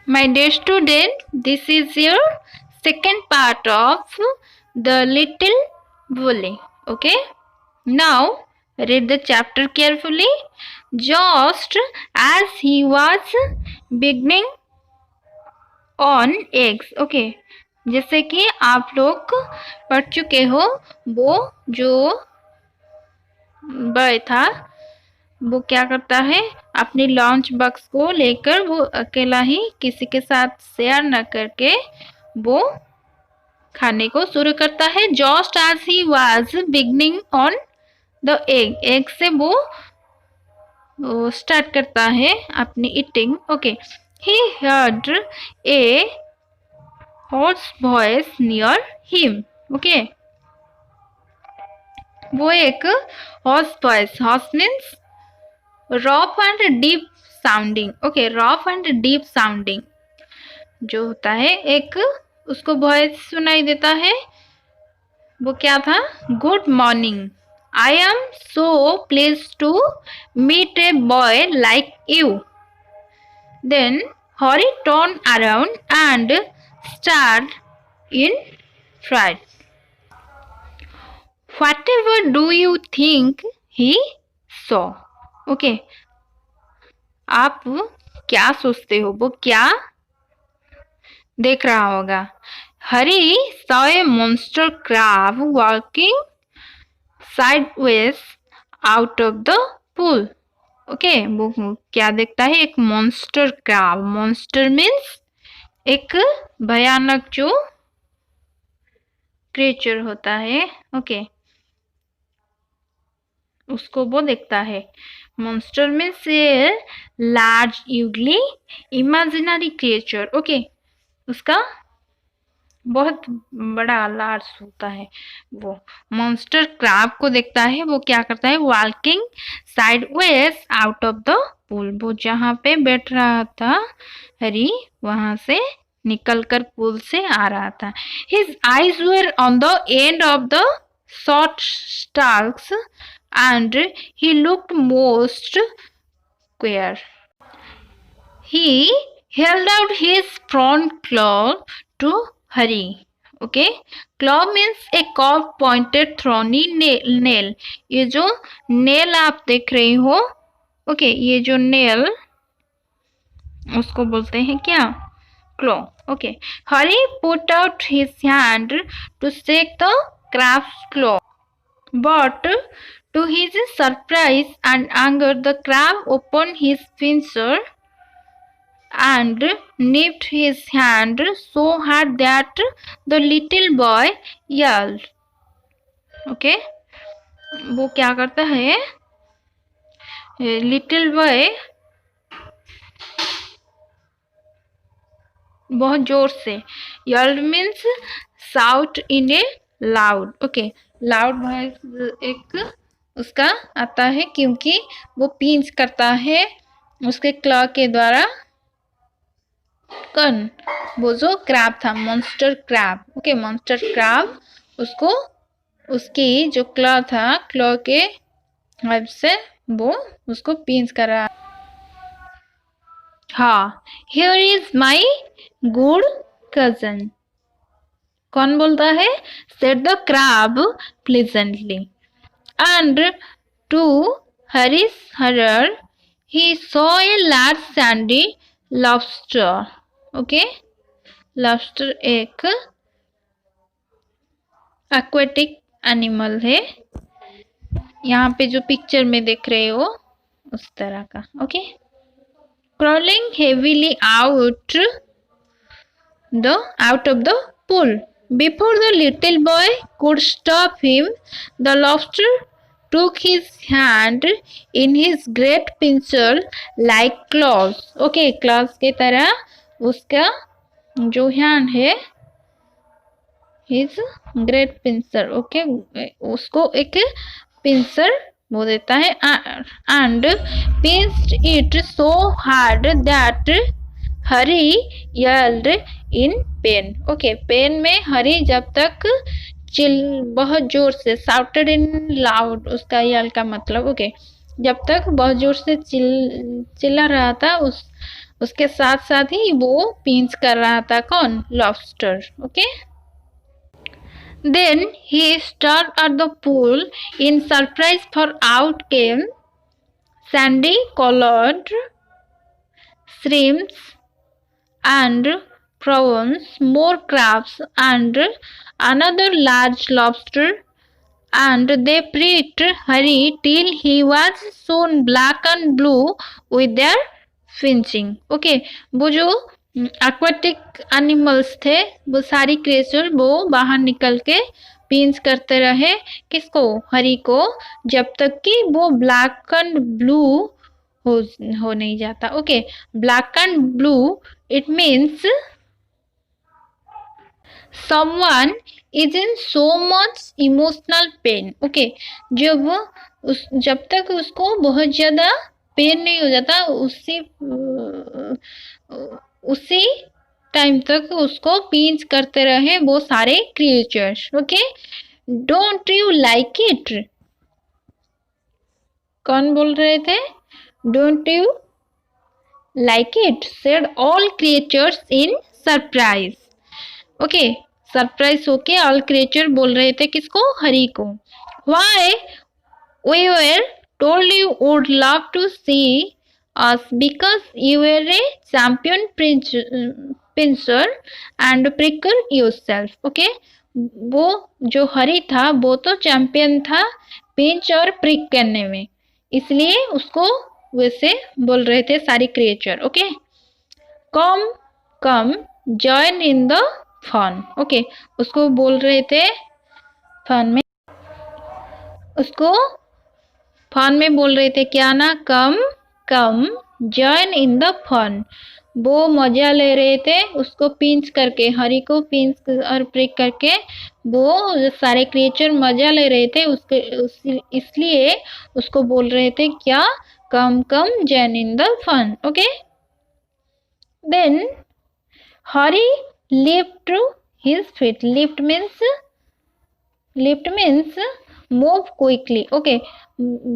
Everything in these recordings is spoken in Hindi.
My dear student, this is your second part of The Little Bully. Okay? Now, read the chapter carefully. Just as he was beginning on eggs. Okay? जैसे कि आप लोग पढ़ चुके हो, वो जो बॉय था वो क्या करता है, अपनी लंच बॉक्स को लेकर वो अकेला ही किसी के साथ शेयर न करके वो खाने को शुरू करता है. Just as he was beginning on the egg से वो स्टार्ट करता है अपनी eating. Okay. He heard a hoarse voice near him. Okay. वो एक hoarse voice, hoarse means rough and deep sounding. Okay. Rough and deep sounding जो होता है, एक उसको वॉइस सुनाई देता है. वो क्या था? Good morning, I am so please to meet a boy like you. Then Harry turn around and start in fright. Whatever do you think he saw? Okay. आप क्या सोचते हो वो क्या देख रहा होगा? Harry saw a monster crab walking sideways out of the pool. Okay. वो क्या देखता है? एक मॉन्स्टर क्रैब. मॉन्स्टर मीन्स एक भयानक जो क्रिएचर होता है. ओके. उसको वो देखता है. मॉन्स्टर में से लार्ज यूगली इमेजिनरी क्रिएचर. ओके. उसका बहुत बड़ा लार्ज होता है. वो मॉन्स्टर क्रैब को देखता है. वो क्या करता है? Walking sideways out of the pool. वो जहाँ पे बैठ रहा था हरी, वहां से निकलकर पूल से आ रहा था. His eyes were on the end of the short stalks and he looked most queer. He held out his front claw to Hari. Okay. Claw means a curved pointed thorny nail. ये जो nail आप देख रही हो, okay, ये जो nail उसको बोलते हैं क्या? Claw. Okay. Hari put out his hand to shake the crab's claw, but to his surprise and anger, the crab opened his pincer and nipped his hand so hard that the little boy yelled. Okay. वो क्या करता है? लिटिल बॉय बहुत जोर से, yelled means shout in a loud. Okay. Loud voice एक उसका आता है क्योंकि वो पिंच करता है उसके क्लॉ के द्वारा. कौन? वो जो क्रैब था, monster crab. Okay. Monster crab उसको उसकी जो क्लॉ था, क्लॉ के हेल्प से वो उसको पिंच कर रहा. हाँ. Here is my good cousin. कौन बोलता है? said the crab pleasantly. And to Hari's horror, he saw a large sandy lobster. Okay. lobster एक aquatic animal है. यहाँ पे जो पिक्चर में देख रहे हो उस तरह का. Okay. crawling heavily out of the pool. Before the little boy could stop him, the lobster took his hand in his great pincer like claws. Okay. claws के तरह उसका जो हैंड है, his great pincer. Okay. उसको एक पिंसर वो देता है and pinched it so hard that Harry yelled in pain. Okay. Pain में हरी जब तक बहुत जोर से, shouted in loud उसका यल का मतलब. ओके. जब तक बहुत जोर से चिल्ला रहा था उसके साथ साथ ही वो पिंच कर रहा था कौन? Lobster. Okay, then he stared at the pool in surprise, for out came sandy colored shrimps and prawns, more crabs, and another large lobster, and they pricked Harry till he was soon black and blue with their finching. Okay, वो जो एक्वाटिक एनिमल्स थे, वो सारी क्रिएचर वो बाहर निकल के पिंच करते रहे किसको? हरी को, जब तक कि वो ब्लैक एंड ब्लू हो नहीं जाता। Okay, black and blue it means someone is in so much emotional pain. Okay, जब तक उसको बहुत ज्यादा पेन नहीं हो जाता, उसी टाइम तक उसको पिंच करते रहे वो सारे creatures. Okay, don't you like it? कौन बोल रहे थे? Don't you like it, said all creatures in surprise. Okay, surprise होके ऑल क्रिएचर बोल रहे थे किसको? हरी को। Why? We were told you would love to see us because you were a champion pincher and pricker yourself. Okay, वो जो हरी था वो तो चैंपियन था पिंच और प्रिक करने में, इसलिए उसको वैसे बोल रहे थे सारी creature. Okay, come come join in the fun. Okay, उसको बोल रहे थे उसको फन में बोल रहे थे क्या ना? Come come join in the fun. वो मजा ले रहे थे उसको पिंच करके, हरी को पिंच और प्रिक करके वो सारे क्रिएचर मजा ले रहे थे इसलिए उसको बोल रहे थे क्या? Come come join in the fun. Okay, then Hari leaped to his feet. Lift means move quickly. Okay,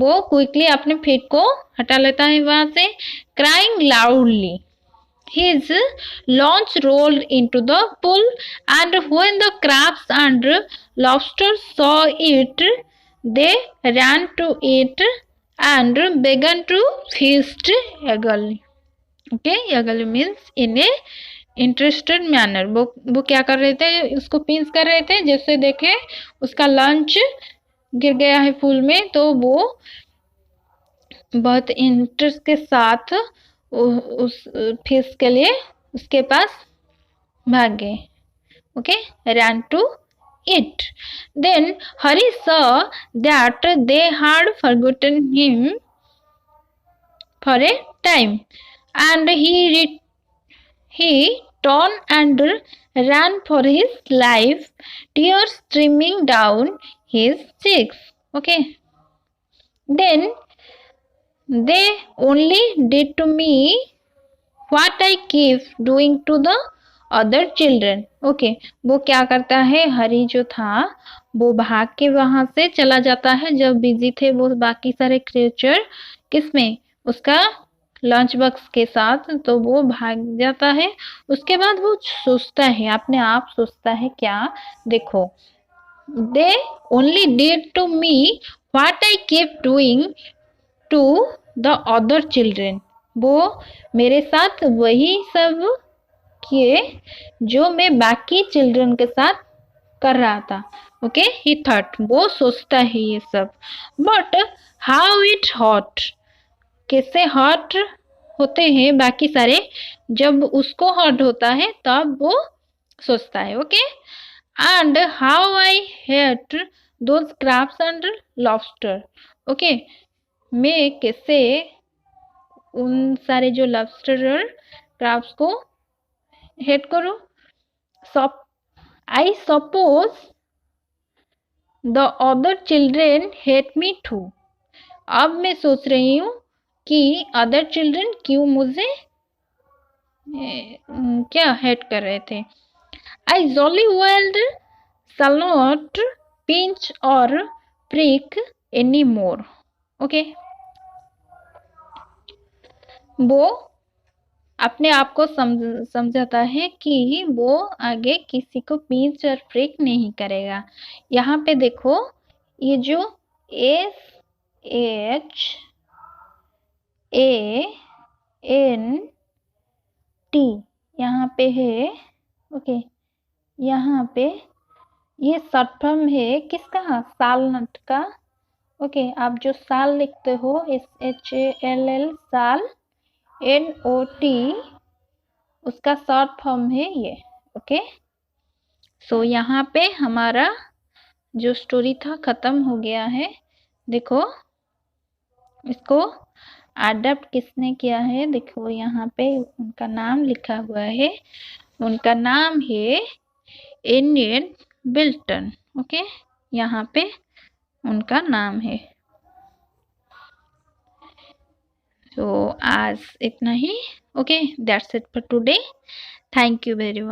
वो quickly अपने feet को हटा लेता है वहां से, crying loudly. His launch rolled into the pool, and when the crabs and lobsters saw it, they ran to it and began to feast eagerly. Okay, eagerly means in a interested manner. वो क्या कर रहे थे? उसको पिंच कर रहे थे, जैसे देखे उसका लंच गिर गया है पूल में तो वो बहुत इंटरेस्ट के साथ उस फिश के लिए उसके पास भाग गए। Okay, ran to it. Then Harry saw that they had forgotten him for a time, and he turned and ran for his life, tears streaming down his cheeks. Okay, then they only did to me what I keep doing to the other children. Okay, वो क्या करता है? हरी जो था वो भाग के वहां से चला जाता है, जब बिजी थे वो बाकी सारे क्रिएचर किसमें? उसका लंच बॉक्स के साथ, तो वो भाग जाता है। उसके बाद वो सोचता है, अपने आप सोचता है क्या? देखो, they only did to me what I keep doing to the other children. वो मेरे साथ वही सब किए जो मैं बाकी चिल्ड्रन के साथ कर रहा था। ओके, ही थॉट, वो सोचता है ये सब। बट हाउ इट हॉट, कैसे हॉट होते हैं बाकी सारे, जब उसको हॉट होता है तब वो सोचता है। Okay, and how I hate those crabs and lobster. Okay, मैं कैसे उन सारे जो लॉबस्टर और क्रैब्स को हेट करूं। I suppose the other children hate me too. अब मैं सोच रही हूँ कि अदर चिल्ड्रन क्यों मुझे क्या हेट कर रहे थे। I jolly world shall not pinch और प्रिक एनी मोर। ओके, वो अपने आप को समझाता है कि वो आगे किसी को पिंच और प्रिक नहीं करेगा। यहाँ पे देखो, ये जो SHANT यहाँ पे है, ओके। यहाँ पे ये शॉर्ट फॉर्म है किसका? सालनट का। ओके, आप जो साल लिखते हो SHALL साल, NOT उसका शॉर्ट फॉर्म है ये। ओके, सो यहाँ पे हमारा जो स्टोरी था खत्म हो गया है। देखो, इसको अडॉप्ट किसने किया है? देखो यहाँ पे उनका नाम लिखा हुआ है। उनका नाम है एनियन बिल्टन। ओके, यहाँ पे उनका नाम है। तो आज इतना ही। Okay, that's it for today. Thank you very much.